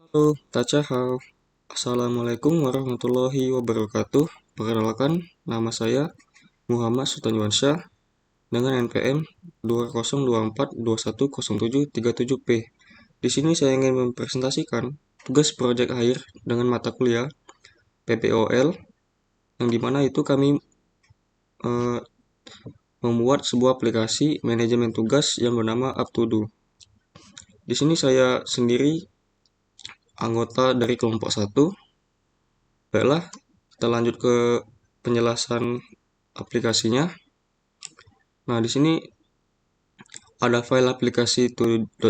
Halo, Tachahal. Assalamualaikum warahmatullahi wabarakatuh. Perkenalkan, nama saya Muhammad Sultan dengan NPM 2024210737P. Di sini saya ingin mempresentasikan tugas proyek akhir dengan mata kuliah PPOL, yang dimana itu kami eh, membuat sebuah aplikasi manajemen tugas yang bernama UpToDo. Di sini saya sendiri anggota dari kelompok 1. Baiklah, kita lanjut ke penjelasan aplikasinya. Nah, di sini ada file aplikasi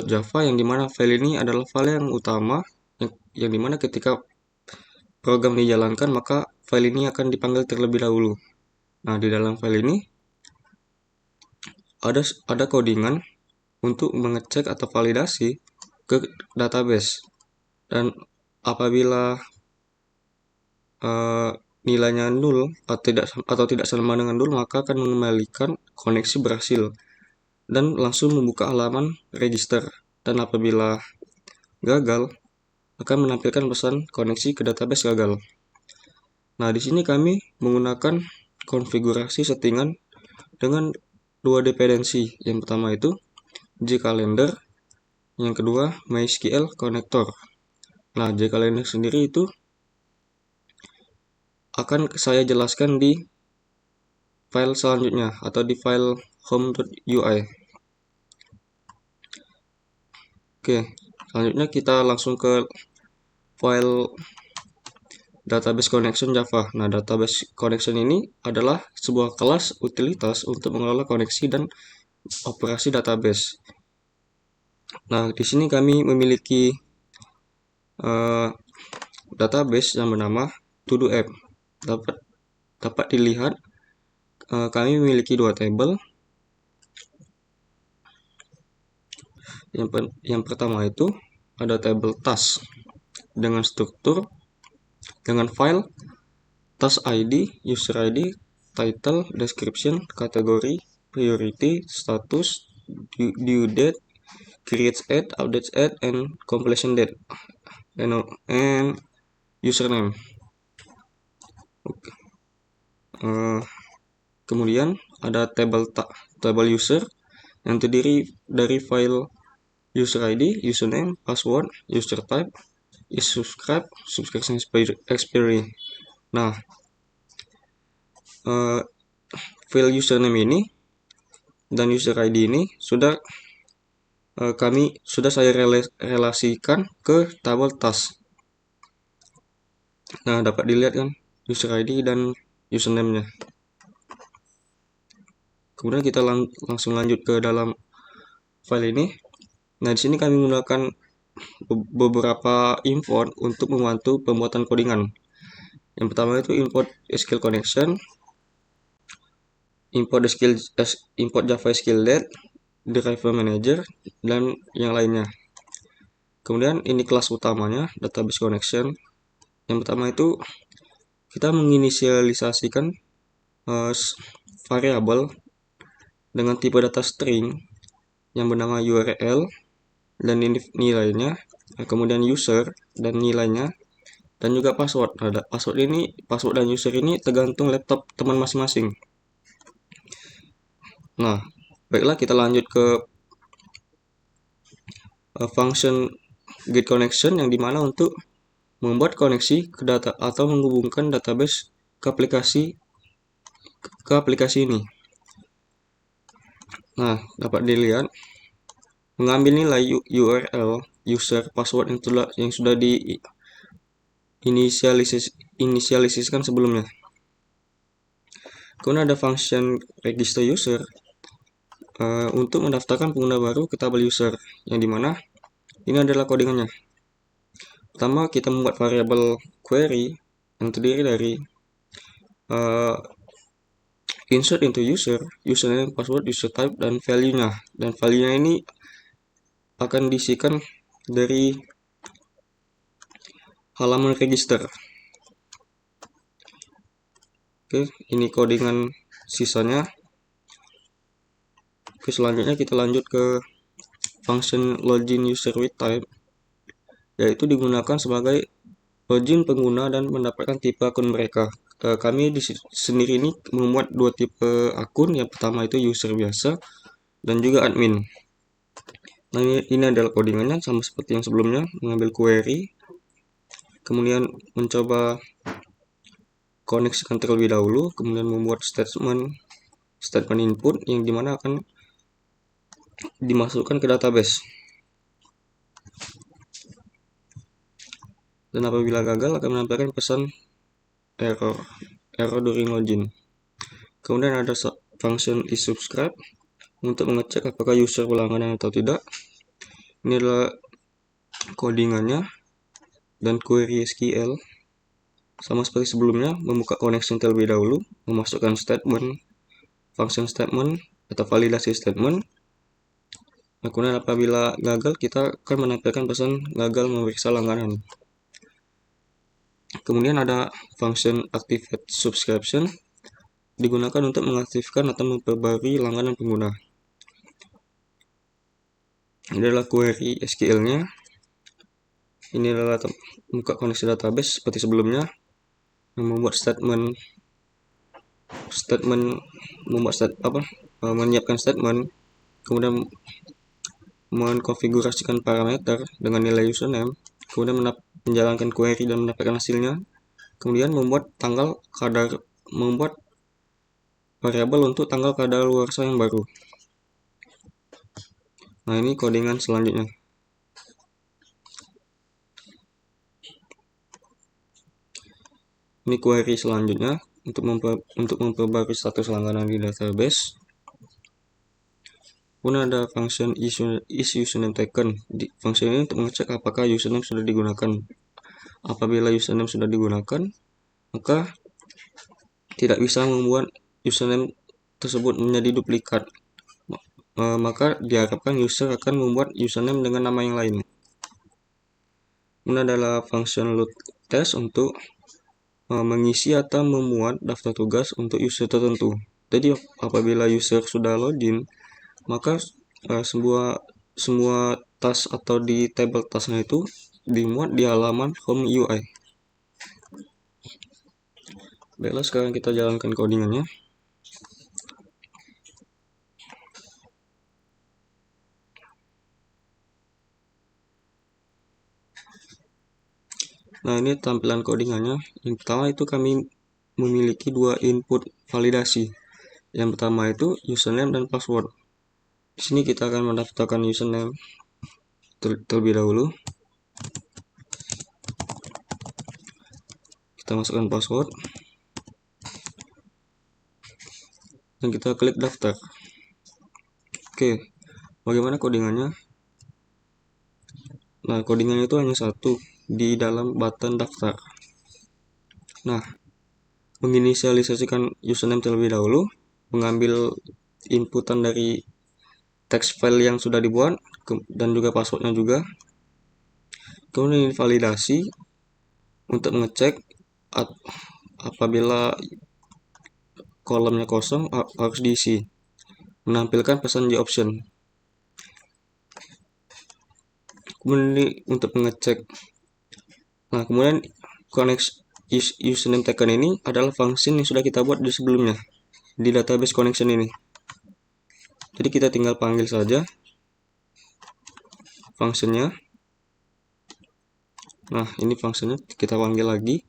.java yang dimana file ini adalah file yang utama yang dimana ketika program dijalankan maka file ini akan dipanggil terlebih dahulu. Nah, di dalam file ini ada codingan untuk mengecek atau validasi ke database, dan apabila nilainya nol atau tidak sama dengan nol, maka akan mengembalikan koneksi berhasil dan langsung membuka halaman register. Dan apabila gagal, akan menampilkan pesan koneksi ke database gagal. Nah, di sini kami menggunakan konfigurasi settingan dengan dua dependensi. Yang pertama itu JCalendar, yang kedua MySQL Connector. Nah, JCalendar sendiri itu akan saya jelaskan di file selanjutnya atau di file home.ui. Oke, selanjutnya kita langsung ke file database connection Java. Nah, database connection ini adalah sebuah kelas utilitas untuk mengelola koneksi dan operasi database. Nah, di sini kami memiliki database yang bernama todo app. Dapat dilihat kami memiliki dua tabel. Yang pertama itu ada tabel task dengan struktur, dengan file, task ID, user ID, title, description, kategori, priority, status, due date, create add, update add, and completion date, and username. Kemudian ada tabel user yang terdiri dari file user ID, username, password, user type, is subscribe, subscription expiry. Nah, file username ini dan user ID ini sudah saya relasikan ke tabel task. Nah, dapat dilihat kan user ID dan username-nya. Kemudian kita langsung lanjut ke dalam file ini. Nah, di sini kami menggunakan beberapa import untuk membantu pembuatan codingan. Yang pertama itu import SQL connection, import Java SQLite, driver manager, dan yang lainnya. Kemudian ini kelas utamanya, database connection. Yang pertama itu kita menginisialisasikan variabel dengan tipe data string yang bernama URL dan nilainya, kemudian user dan nilainya, dan juga password. Nah, password dan user ini tergantung laptop teman masing-masing. Nah, baiklah kita lanjut ke function get connection yang dimana untuk membuat koneksi ke data atau menghubungkan database ke aplikasi ini. Nah, dapat dilihat mengambil nilai URL, user, password yang sudah inisialisasikan sebelumnya. Kemudian ada function register user untuk mendaftarkan pengguna baru ke tabel user, yang dimana ini adalah codingannya. Pertama, kita membuat variabel query yang terdiri dari insert into user, username, password, user type, dan value-nya. Dan value-nya ini akan diisikan dari halaman register. Oke, ini codingan sisanya. Oke, selanjutnya kita lanjut ke function login user with type. yaitu digunakan sebagai login pengguna dan mendapatkan tipe akun mereka. Kami di sendiri ini membuat dua tipe akun. Yang pertama itu user biasa dan juga admin. Nah, ini adalah codingannya sama seperti yang sebelumnya, mengambil query, kemudian mencoba koneksikan terlebih dahulu, kemudian membuat statement input yang dimana akan dimasukkan ke database. Dan apabila gagal akan menampilkan pesan error during login. Kemudian ada function isSubscribe untuk mengecek apakah user berlangganan atau tidak. Ini adalah codingannya dan query SQL sama seperti sebelumnya, membuka connection terlebih dahulu, memasukkan statement, function statement atau validasi statement. Kemudian apabila gagal, kita akan menampilkan pesan gagal memeriksa langganan. Kemudian ada function activate subscription, digunakan untuk mengaktifkan atau memperbarui langganan pengguna. Ini adalah query SQL-nya. Ini adalah buka koneksi database seperti sebelumnya, membuat menyiapkan statement, kemudian mengkonfigurasikan parameter dengan nilai username, kemudian menjalankan query dan mendapatkan hasilnya, kemudian membuat variabel untuk tanggal kadaluarsa yang baru. Nah, ini codingan selanjutnya. Ini query selanjutnya untuk memperbarui status langganan di database. Kemudian ada function isUsername taken. Fungsi ini untuk mengecek apakah username sudah digunakan. Apabila username sudah digunakan, maka tidak bisa membuat username tersebut menjadi duplikat. Maka diharapkan user akan membuat username dengan nama yang lain. Ini adalah function load test untuk mengisi atau memuat daftar tugas untuk user tertentu. Jadi apabila user sudah login, maka semua task atau di table tasknya itu dimuat di halaman home UI. Baiklah, sekarang kita jalankan codingannya. Nah, ini tampilan codingannya. Yang pertama itu kami memiliki dua input validasi. Yang pertama itu username dan password. Di sini kita akan mendaftarkan username terlebih dahulu. Kita masukkan password. Dan kita klik daftar. Oke, bagaimana codingannya? Nah, codingannya itu hanya satu di dalam button daftar. Nah, menginisialisasikan username terlebih dahulu, mengambil inputan dari text file yang sudah dibuat dan juga passwordnya juga. Kemudian validasi untuk mengecek apabila kolomnya kosong harus diisi, menampilkan pesan di option. Kemudian ini untuk mengecek. Nah, kemudian username taken ini adalah function yang sudah kita buat di sebelumnya di database connection ini. Jadi kita tinggal panggil saja fungsinya. Nah, ini fungsinya kita panggil lagi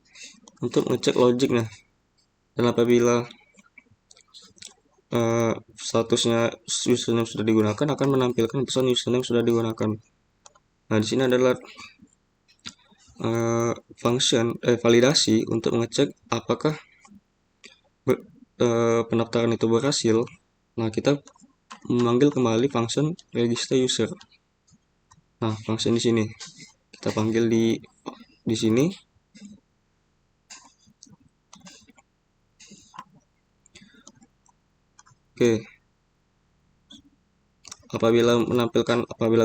untuk ngecek logiknya. Dan apabila statusnya username sudah digunakan, akan menampilkan pesan username sudah digunakan. Nah, di sini adalah validasi untuk mengecek apakah pendaftaran itu berhasil. Nah, kita memanggil kembali function register user. Nah, function di sini kita panggil di sini. Oke. Apabila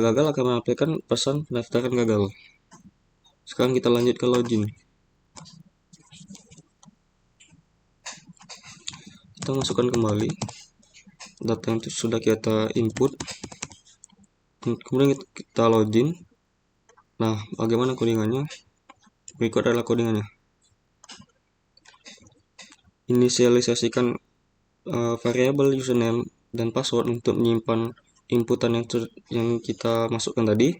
gagal akan menampilkan pesan pendaftaran gagal. Sekarang kita lanjut ke login. Kita masukkan kembali data yang sudah kita input. Kemudian kita login. Nah, bagaimana codingannya? Berikut adalah codingannya. Inisialisasikan variabel username dan password untuk menyimpan inputan yang kita masukkan tadi.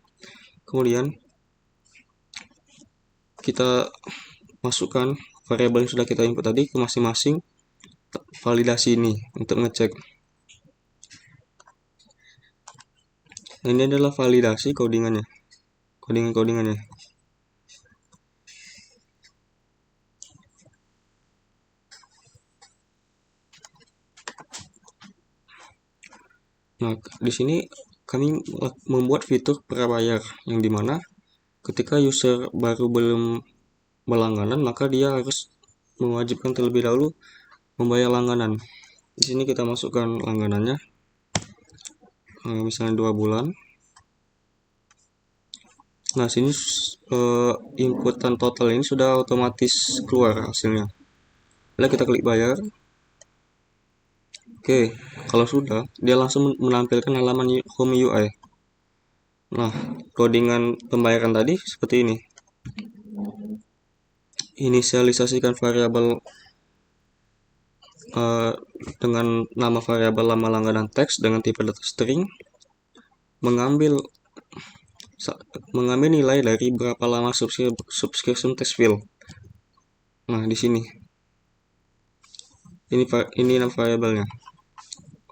Kemudian kita masukkan variabel yang sudah kita input tadi ke masing-masing validasi ini untuk ngecek. Nah, ini adalah validasi codingannya, codingannya. Nah, di sini kami membuat fitur prabayar yang dimana ketika user baru belum berlangganan maka dia harus mewajibkan terlebih dahulu membayar langganan. Di sini kita masukkan langganannya, misalnya 2 bulan. Nah, sini inputan total ini sudah otomatis keluar hasilnya. Lalu kita klik bayar. Oke, kalau sudah, dia langsung menampilkan halaman home UI. Nah, codingan pembayaran tadi seperti ini. Inisialisasikan variabel dengan nama variabel lama langganan teks dengan tipe data string, mengambil nilai dari berapa lama subscription test fill. Nah, di sini ini nama variabelnya.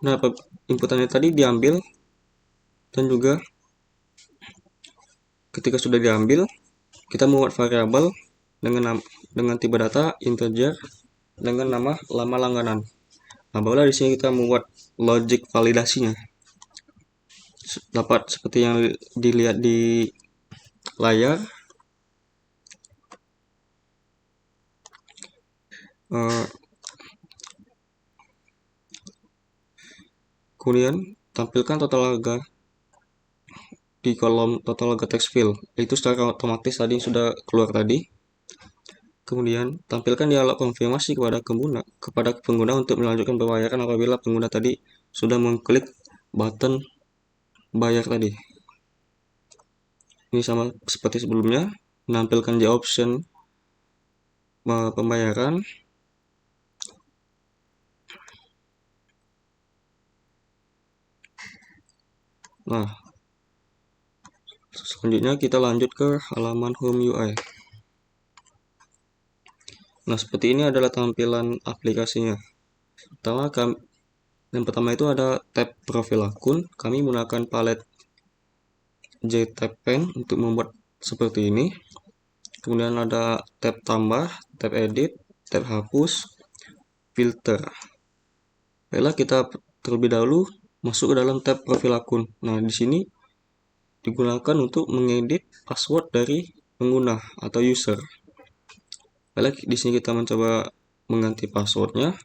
Nah, inputannya tadi diambil dan juga ketika sudah diambil kita membuat variabel dengan tipe data integer dengan nama lama langganan. Nah, barulah di sini kita membuat logic validasinya. Dapat seperti yang dilihat di layar. Kemudian tampilkan total harga di kolom total harga text field, itu secara otomatis tadi sudah keluar tadi. Kemudian tampilkan dialog konfirmasi kepada pengguna untuk melanjutkan pembayaran apabila pengguna tadi sudah mengklik button bayar tadi. Ini sama seperti sebelumnya, menampilkan di option pembayaran. Nah, selanjutnya kita lanjut ke halaman home UI. Nah, seperti ini adalah tampilan aplikasinya. Yang pertama itu ada tab profil akun. Kami menggunakan palet JTab Pen untuk membuat seperti ini. Kemudian ada tab tambah, tab edit, tab hapus, filter. Baiklah, kita terlebih dahulu masuk ke dalam tab profil akun. Nah, di sini digunakan untuk mengedit password dari pengguna atau user. Baiklah, di sini kita mencoba mengganti passwordnya.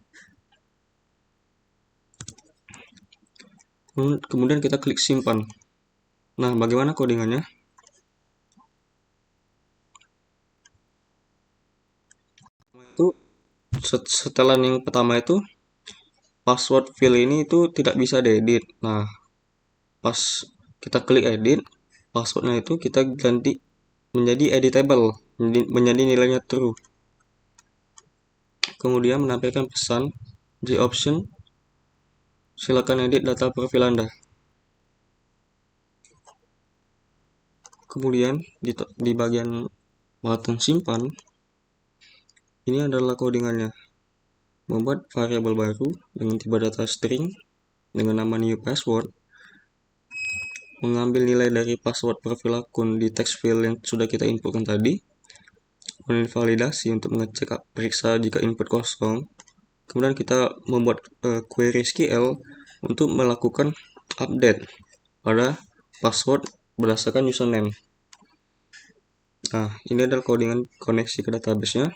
Kemudian kita klik simpan. Nah, bagaimana codingannya? Itu setelan yang pertama itu password field ini itu tidak bisa diedit. Nah, pas kita klik edit, passwordnya itu kita ganti menjadi editable, menjadi nilainya true. Kemudian menampilkan pesan di option, silakan edit data profil Anda. Kemudian di bagian button simpan, ini adalah codingannya. Membuat variabel baru dengan tipe data string dengan nama new password, mengambil nilai dari password profil akun di text field yang sudah kita inputkan tadi, validasi untuk mengecek periksa jika input kosong. Kemudian kita membuat query SQL untuk melakukan update pada password berdasarkan username. Nah, ini adalah codingan koneksi ke database-nya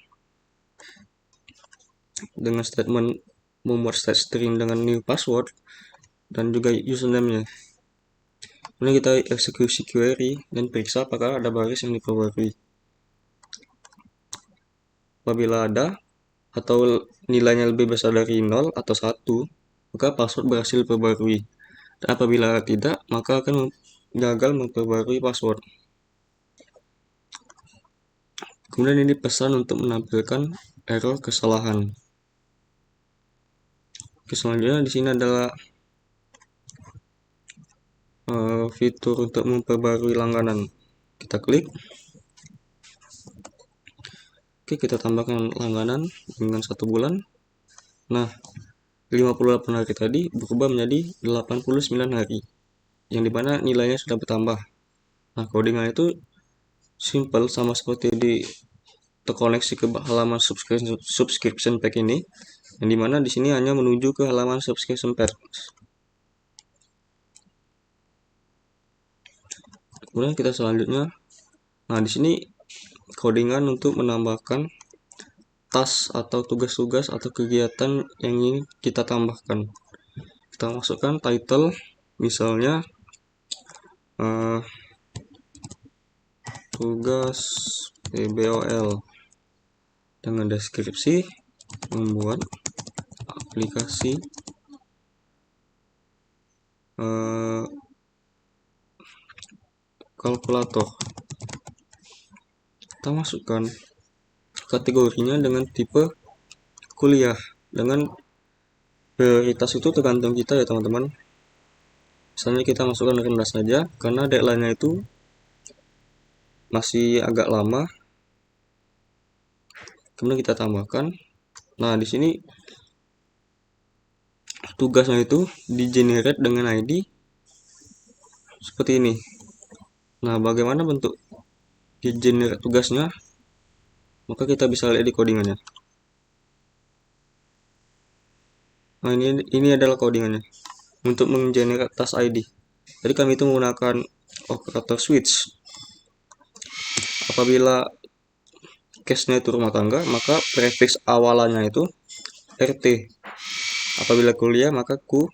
dengan statement membuat state string dengan new password dan juga username-nya. Kemudian kita eksekusi query dan periksa apakah ada baris yang diperbarui. Apabila ada atau nilainya lebih besar dari 0 atau 1, maka password berhasil diperbarui. Dan apabila tidak, maka akan gagal memperbarui password. Kemudian ini pesan untuk menampilkan error kesalahan. Oke, selanjutnya di sini adalah fitur untuk memperbarui langganan. Kita klik. Oke, kita tambahkan langganan dengan 1 bulan. Nah, 58 hari tadi berubah menjadi 89 hari, yang dimana nilainya sudah bertambah. Nah, codingan itu simple, sama seperti di terkoneksi ke halaman subscription pack ini, yang dimana di sini hanya menuju ke halaman subscription pack. Kemudian kita selanjutnya, nah di sini codingan untuk menambahkan task atau tugas-tugas atau kegiatan yang ingin kita tambahkan. Kita masukkan title, misalnya tugas PBOL, dengan deskripsi membuat aplikasi kalkulator. Kita masukkan kategorinya dengan tipe kuliah, dengan prioritas itu tergantung kita ya teman-teman. Misalnya kita masukkan rendah saja karena deadline-nya itu masih agak lama. Kemudian kita tambahkan. Nah, di sini tugasnya itu di generate dengan ID seperti ini. Nah, bagaimana bentuk di generate tugasnya? Maka kita bisa lihat di codingannya. Nah, ini adalah codingannya untuk menggenerate task ID. Jadi kami itu menggunakan operator switch. Apabila case-nya itu rumah tangga, maka prefix awalannya itu RT. Apabila kuliah, maka Q,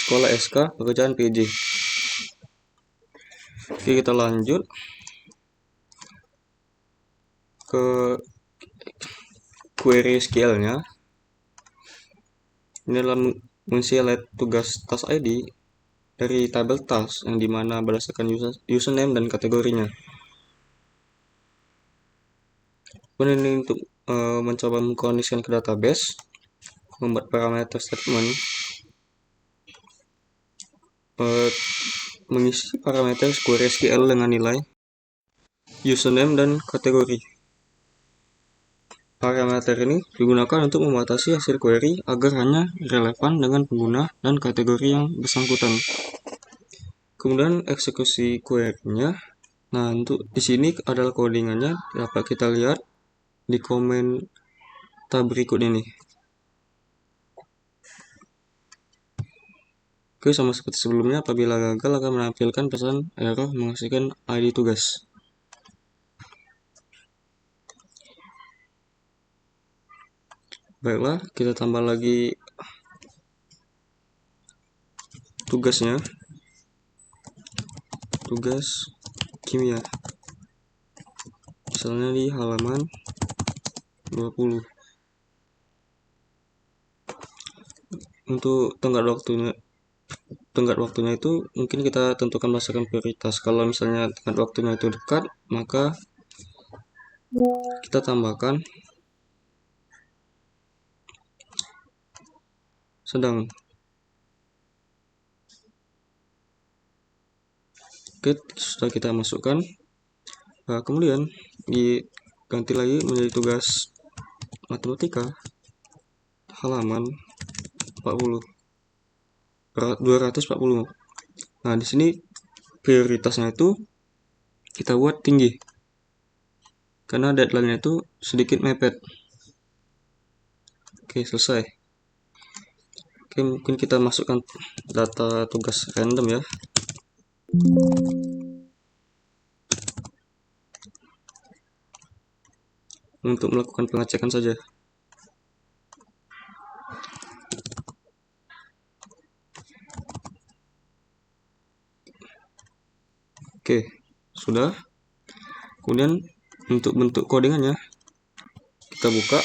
sekolah SK, pekerjaan PJ. Oke, kita lanjut ke query SQL-nya. Ini adalah men-select tugas task ID dari tabel task, yang dimana berdasarkan username dan kategorinya. Kemudian ini untuk mencoba mengkondisikan ke database, membuat parameter statement, mengisi parameter query SQL dengan nilai username dan kategori. Parameter ini digunakan untuk membatasi hasil query agar hanya relevan dengan pengguna dan kategori yang bersangkutan. Kemudian eksekusi query-nya. Nah, untuk di sini adalah codingannya, dapat kita lihat di komen tab berikut ini. Oke, sama seperti sebelumnya, apabila gagal akan menampilkan pesan error menghasilkan ID tugas. Baiklah, kita tambah lagi tugasnya. Tugas kimia. Misalnya di halaman 20. Untuk tenggat waktunya itu mungkin kita tentukan berdasarkan prioritas. Kalau misalnya tenggat waktunya itu dekat, maka kita tambahkan sedang. Oke, sudah kita masukkan. Nah, kemudian diganti lagi menjadi tugas matematika halaman 240. Nah, di sini prioritasnya itu kita buat tinggi karena deadline-nya itu sedikit mepet. Oke, selesai. Oke, mungkin kita masukkan data tugas random ya. Untuk melakukan pengecekan saja. Oke, sudah. Kemudian untuk bentuk codingannya kita buka.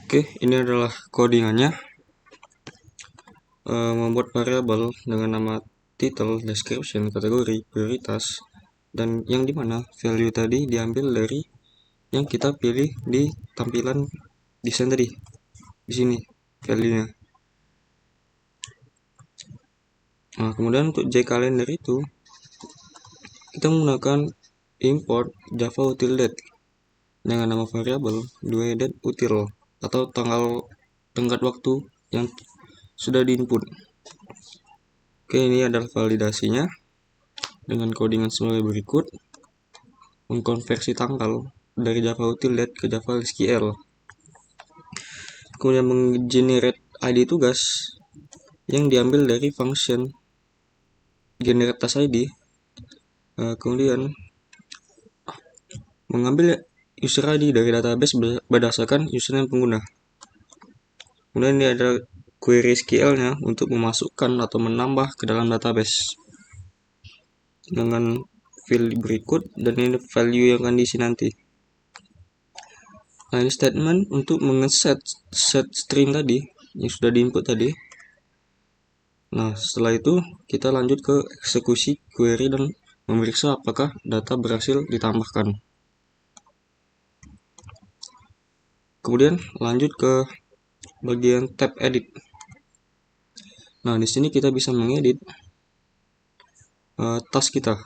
Oke, ini adalah codingannya. Membuat variabel dengan nama title, description, kategori, prioritas, dan yang dimana value tadi diambil dari yang kita pilih di tampilan desain tadi. Di sini value-nya. Nah, kemudian untuk jCalendar itu kita menggunakan import java util date dengan nama variabel date util atau tenggat waktu yang sudah diinput. Oke, ini adalah validasinya dengan codingan sebagai berikut. Mengkonversi tanggal dari java util date ke java SQL. Kemudian menggenerate ID tugas yang diambil dari function generate task ID. Kemudian mengambil user ID dari database berdasarkan username pengguna. Kemudian ini ada query SQL-nya untuk memasukkan atau menambah ke dalam database dengan field berikut, dan ini value yang akan diisi nanti. Nah, ini statement untuk set string tadi yang sudah diinput tadi. Nah, setelah itu kita lanjut ke eksekusi query dan memeriksa apakah data berhasil ditambahkan. Kemudian lanjut ke bagian tab edit. Nah, di sini kita bisa mengedit task kita.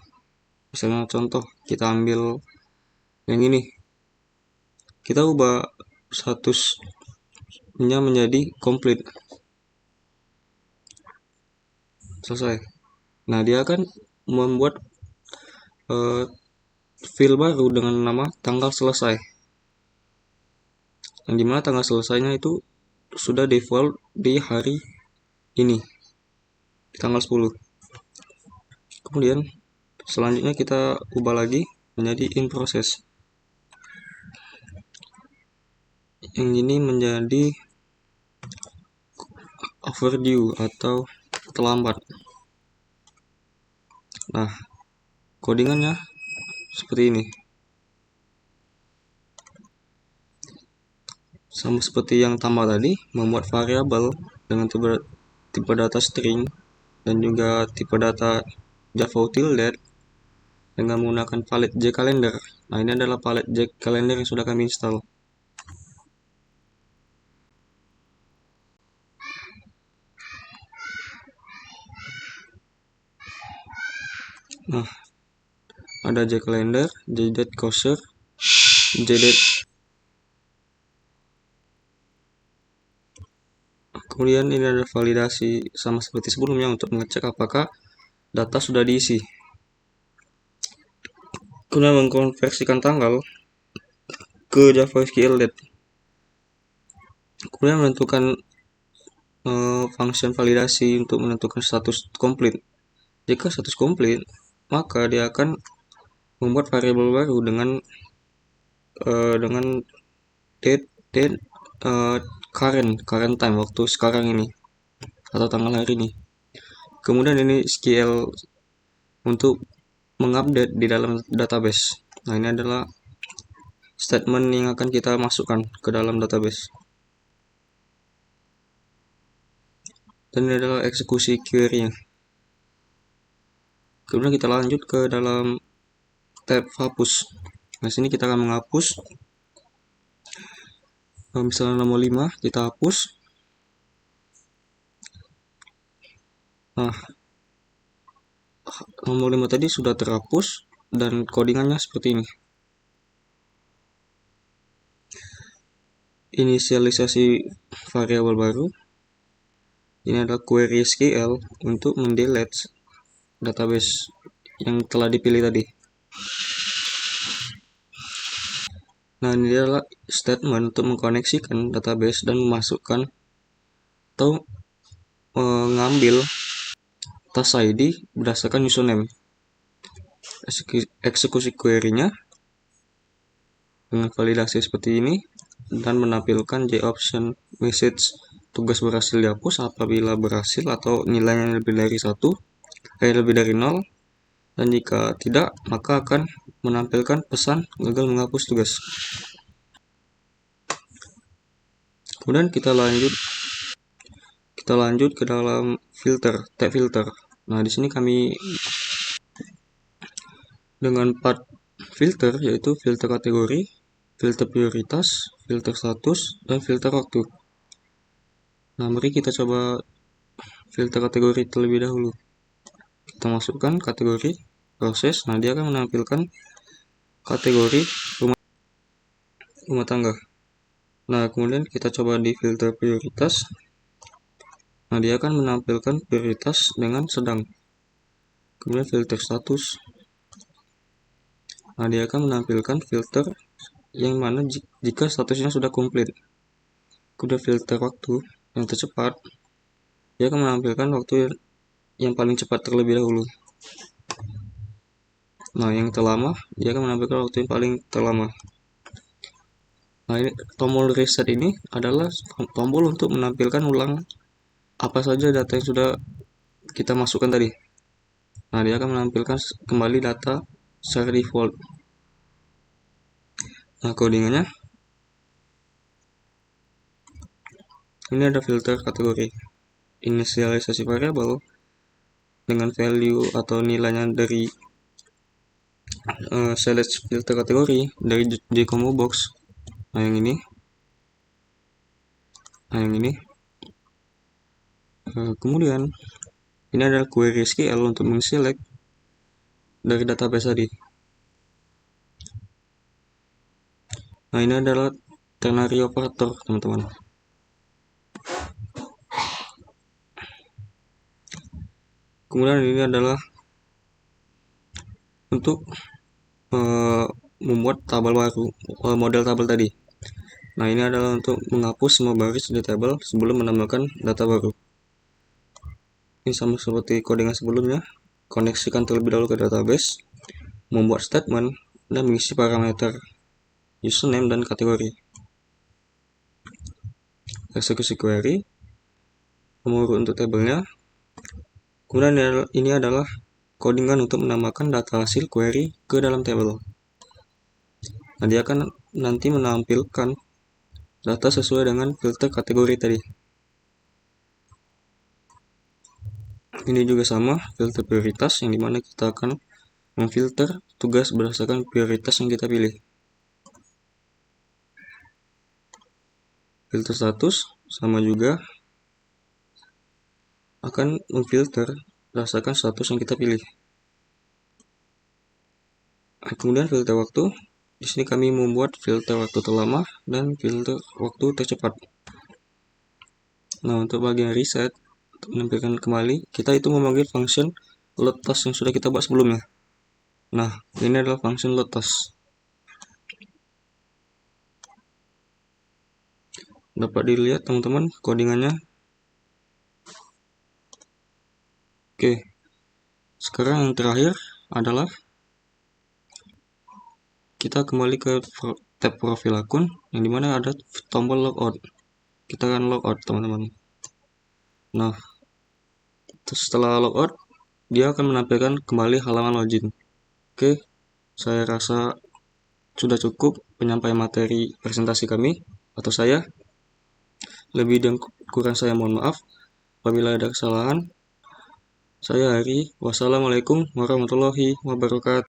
Misalnya contoh, kita ambil yang ini. Kita ubah statusnya menjadi complete. Selesai. Nah, dia akan membuat field baru dengan nama tanggal selesai. Yang dimana tanggal selesainya itu sudah default di hari ini, di tanggal 10. Kemudian selanjutnya kita ubah lagi menjadi in process. Yang ini menjadi overdue atau terlambat. Nah, codingannya seperti ini. Sama seperti yang tambah tadi, membuat variabel dengan tipe data string dan juga tipe data java util date dengan menggunakan palette jCalendar. Nah, ini adalah palette jCalendar yang sudah kami install. Nah, ada jCalendar, jdate courser, jdate. Kemudian ini ada validasi sama seperti sebelumnya untuk mengecek apakah data sudah diisi. Kemudian mengkonversikan tanggal ke java SQL date. Kemudian menentukan function validasi untuk menentukan status complete. Jika status complete, maka dia akan membuat variabel baru dengan date current time, waktu sekarang ini atau tanggal hari ini. Kemudian ini SQL untuk mengupdate di dalam database. Nah, ini adalah statement yang akan kita masukkan ke dalam database. Dan ini adalah eksekusi query-nya. Kemudian kita lanjut ke dalam tab hapus. Nah, sini kita akan menghapus. Misalnya nomor 5 kita hapus. Nah, nomor 5 tadi sudah terhapus dan codingannya seperti ini. Inisialisasi variabel baru. Ini adalah query SQL untuk mendelete database yang telah dipilih tadi. Nah, ini adalah statement untuk mengkoneksikan database dan memasukkan atau mengambil task ID berdasarkan username. Eksekusi query-nya dengan validasi seperti ini dan menampilkan JOption message tugas berhasil dihapus apabila berhasil atau nilainya lebih dari 0, dan jika tidak maka akan menampilkan pesan gagal menghapus tugas. Kemudian kita lanjut ke dalam tab filter. Nah, di sini kami dengan 4 filter, yaitu filter kategori, filter prioritas, filter status, dan filter waktu. Nah, mari kita coba filter kategori terlebih dahulu. Kita masukkan kategori proses. Nah, dia akan menampilkan kategori rumah tangga. Nah, kemudian kita coba di filter prioritas. Nah, dia akan menampilkan prioritas dengan sedang. Kemudian filter status. Nah, dia akan menampilkan filter yang mana jika statusnya sudah komplit. Kemudian filter waktu yang tercepat, dia akan menampilkan waktu yang paling cepat terlebih dahulu. Nah, yang terlama, dia akan menampilkan waktu yang paling terlama. Nah, ini tombol reset ini adalah tombol untuk menampilkan ulang apa saja data yang sudah kita masukkan tadi. Nah, dia akan menampilkan kembali data secara default. Nah, codingannya ini ada filter kategori, inisialisasi variabel dengan value atau nilainya dari select filter kategori dari jcombo box. Nah, yang ini. Kemudian ini adalah query SQL untuk men-select dari database tadi. Nah, ini adalah ternary operator, teman-teman. Kemudian ini adalah untuk membuat tabel baru, model tabel tadi. Nah, ini adalah untuk menghapus semua baris di tabel sebelum menambahkan data baru. Ini sama seperti codingan sebelumnya. Koneksikan terlebih dahulu ke database, membuat statement, dan mengisi parameter username dan kategori. Eksekusi query, nomor untuk tabelnya. Kemudian ini adalah codingan untuk menambahkan data hasil query ke dalam tabel. Nah, dia akan nanti menampilkan data sesuai dengan filter kategori tadi. Ini juga sama, filter prioritas, yang dimana kita akan memfilter tugas berdasarkan prioritas yang kita pilih. Filter status sama juga, akan memfilter berdasarkan status yang kita pilih. Kemudian filter waktu, di sini kami membuat filter waktu terlama dan filter waktu tercepat. Nah, untuk bagian reset, untuk menampilkan kembali, kita itu memanggil function load task yang sudah kita buat sebelumnya. Nah, ini adalah function load task. Dapat dilihat, teman-teman, codingannya. Oke, sekarang yang terakhir adalah kita kembali ke tab profil akun, yang dimana ada tombol logout. Kita akan logout, teman-teman. Nah, setelah logout, dia akan menampilkan kembali halaman login. Oke, saya rasa sudah cukup penyampaian materi presentasi kami atau saya. Lebih dan kurang saya mohon maaf. Apabila ada kesalahan, saya Hari. Wassalamualaikum warahmatullahi wabarakatuh.